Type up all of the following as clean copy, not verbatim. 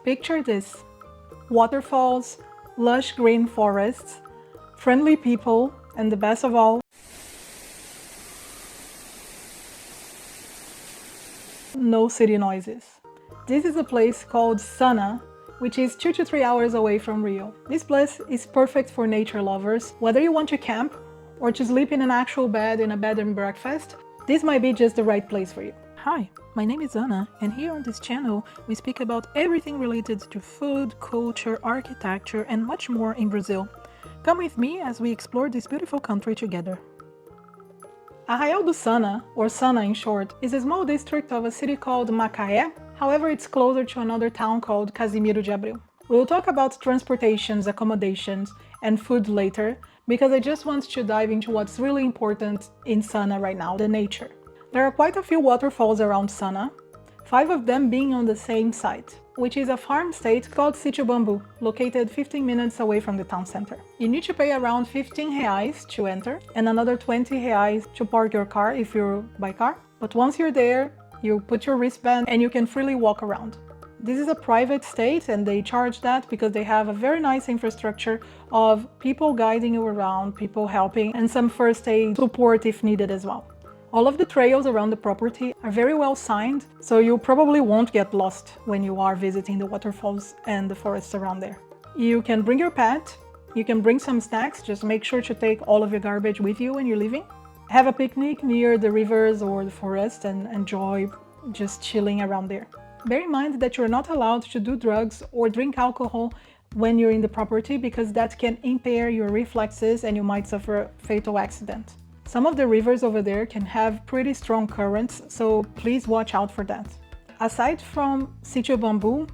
Picture this: waterfalls, lush green forests, friendly people, and the best of all, no city noises. This is a place called Sana, which is 2 to 3 hours away from Rio. This place is perfect for nature lovers. Whether you want to camp or to sleep in an actual bed in a bed and breakfast, this might be just the right place for you. Hi, my name is Anna, and here on this channel we speak about everything related to food, culture, architecture, and much more in Brazil. Come with me as we explore this beautiful country together. Arraial do Sana, or Sana in short, is a small district of a city called Macaé. However, it's closer to another town called Casimiro de Abreu. We'll talk about transportations, accommodations, and food later, because I just want to dive into what's really important in Sana right now, the nature. There are quite a few waterfalls around Sana, 5 of them being on the same site, which is a farm state called Sítio Bambu, located 15 minutes away from the town center. You need to pay around 15 reais to enter and another 20 reais to park your car if you're by car. But once you're there, you put your wristband and you can freely walk around. This is a private state and they charge that because they have a very nice infrastructure of people guiding you around, people helping, and some first aid support if needed as well. All of the trails around the property are very well signed, so you probably won't get lost when you are visiting the waterfalls and the forests around there. You can bring your pet, you can bring some snacks, just make sure to take all of your garbage with you when you're leaving. Have a picnic near the rivers or the forest and enjoy just chilling around there. Bear in mind that you're not allowed to do drugs or drink alcohol when you're in the property because that can impair your reflexes and you might suffer a fatal accident. Some of the rivers over there can have pretty strong currents, so please watch out for that. Aside from Sítio Bambu,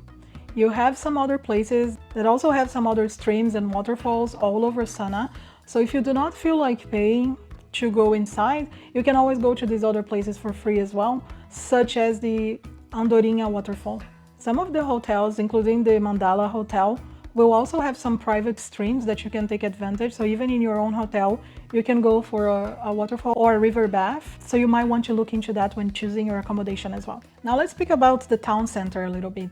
you have some other places that also have some other streams and waterfalls all over Sana, so if you do not feel like paying to go inside, you can always go to these other places for free as well, such as the Andorinha waterfall. Some of the hotels, including the Mandala Hotel, will also have some private streams that you can take advantage, so even in your own hotel you can go for a waterfall or a river bath, so you might want to look into that when choosing your accommodation as well. Now let's speak about the town center a little bit.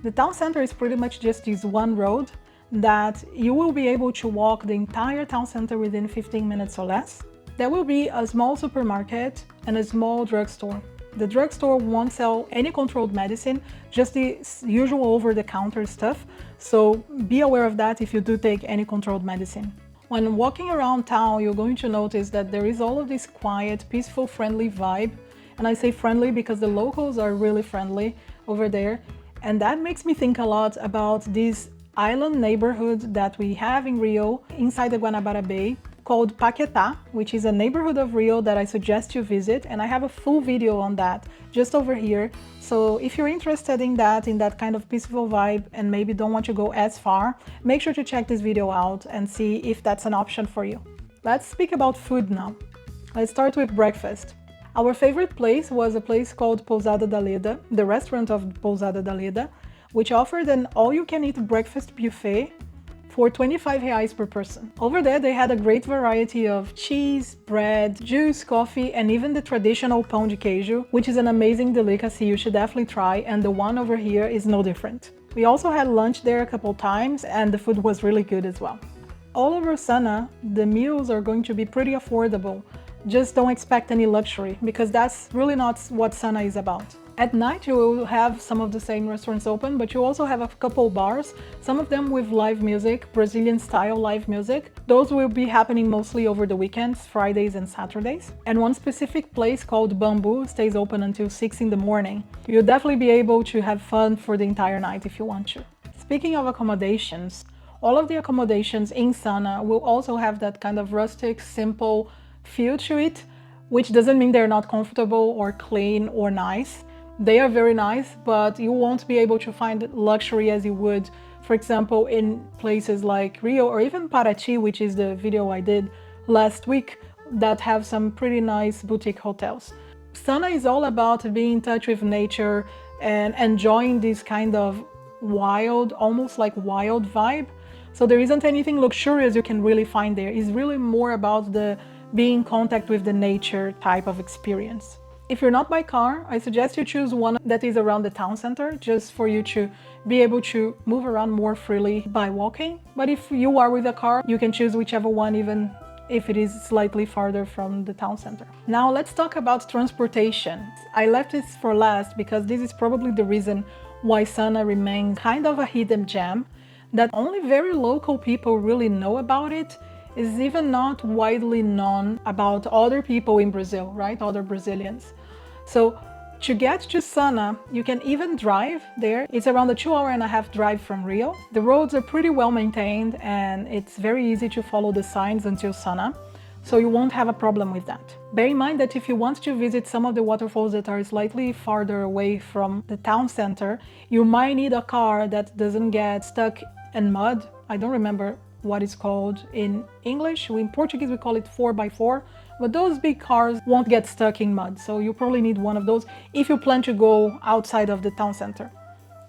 The town center is pretty much just this one road that you will be able to walk the entire town center within 15 minutes or less. There will be a small supermarket and a small drugstore. The drugstore won't sell any controlled medicine, just the usual over-the-counter stuff, so be aware of that if you do take any controlled medicine. When walking around town, you're going to notice that there is all of this quiet, peaceful, friendly vibe. And I say friendly because the locals are really friendly over there. And that makes me think a lot about this island neighborhood that we have in Rio, inside the Guanabara Bay, called Paquetá, which is a neighborhood of Rio that I suggest you visit, and I have a full video on that just over here. So if you're interested in that kind of peaceful vibe and maybe don't want to go as far, make sure to check this video out and see if that's an option for you. Let's speak about food now. Let's start with breakfast. Our favorite place was a place called Pousada da Leda, the restaurant of Pousada da Leda, which offered an all-you-can-eat breakfast buffet for 25 reais per person. Over there they had a great variety of cheese, bread, juice, coffee, and even the traditional pão de queijo, which is an amazing delicacy you should definitely try, and the one over here is no different. We also had lunch there a couple times and the food was really good as well. All over Sana, the meals are going to be pretty affordable. Just don't expect any luxury, because that's really not what Sana is about. At night you will have some of the same restaurants open, but you also have a couple bars, some of them with live music, Brazilian style live music. Those will be happening mostly over the weekends, Fridays and Saturdays. And one specific place called Bamboo stays open until 6 in the morning. You'll definitely be able to have fun for the entire night if you want to. Speaking of accommodations, all of the accommodations in Sana will also have that kind of rustic, simple feel to it, which doesn't mean they're not comfortable or clean or nice. They are very nice, but you won't be able to find luxury as you would, for example, in places like Rio or even Paraty, which is the video I did last week, that have some pretty nice boutique hotels. Sana is all about being in touch with nature and enjoying this kind of wild, almost like wild vibe. So there isn't anything luxurious you can really find there. It's really more about the being in contact with the nature type of experience. If you're not by car, I suggest you choose one that is around the town center, just for you to be able to move around more freely by walking. But if you are with a car, you can choose whichever one, even if it is slightly farther from the town center. Now let's talk about transportation. I left this for last because this is probably the reason why Sana remains kind of a hidden gem, that only very local people really know about it. Is even not widely known about other people in Brazil, right? Other Brazilians. So to get to Sana, you can even drive there. It's around a 2.5 hour drive from Rio. The roads are pretty well maintained and it's very easy to follow the signs until Sana, so you won't have a problem with that. Bear in mind that if you want to visit some of the waterfalls that are slightly farther away from the town center, you might need a car that doesn't get stuck in mud. I don't remember what it's called in English. In Portuguese we call it 4x4, but those big cars won't get stuck in mud, so you probably need one of those if you plan to go outside of the town center.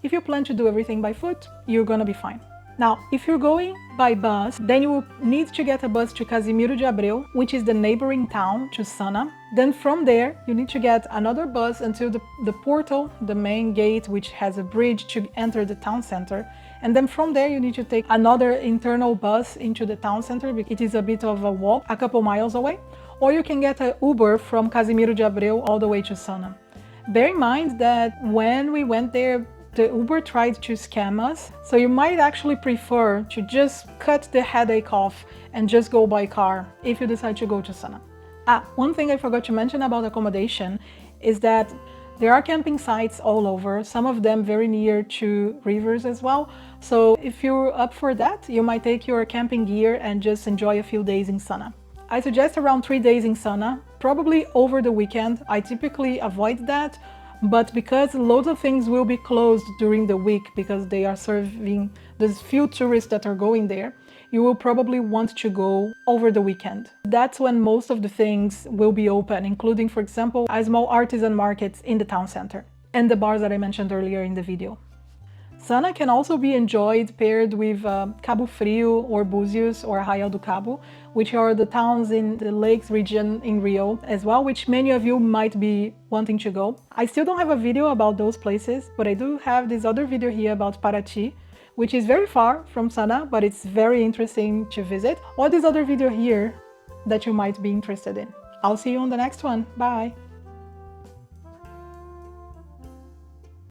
If you plan to do everything by foot, you're gonna be fine. Now, if you're going by bus, then you will need to get a bus to Casimiro de Abreu, which is the neighboring town to Sana. Then from there, you need to get another bus until the portal, the main gate, which has a bridge to enter the town center. And then from there, you need to take another internal bus into the town center, because it is a bit of a walk, a couple miles away. Or you can get an Uber from Casimiro de Abreu all the way to Sana. Bear in mind that when we went there, the Uber tried to scam us, so you might actually prefer to just cut the headache off and just go by car if you decide to go to Sana. One thing I forgot to mention about accommodation is that there are camping sites all over, some of them very near to rivers as well. So if you're up for that, you might take your camping gear and just enjoy a few days in Sana. I suggest around 3 days in Sana, probably over the weekend. I typically avoid that, but because loads of things will be closed during the week because they are serving those few tourists that are going there, you will probably want to go over the weekend. That's when most of the things will be open, including, for example, a small artisan markets in the town center and the bars that I mentioned earlier in the video. Sana can also be enjoyed paired with Cabo Frio or Búzios or Arraial do Cabo, which are the towns in the lakes region in Rio as well, which many of you might be wanting to go. I still don't have a video about those places, but I do have this other video here about Paraty, which is very far from Sana, but it's very interesting to visit, or this other video here that you might be interested in. I'll see you on the next one. Bye!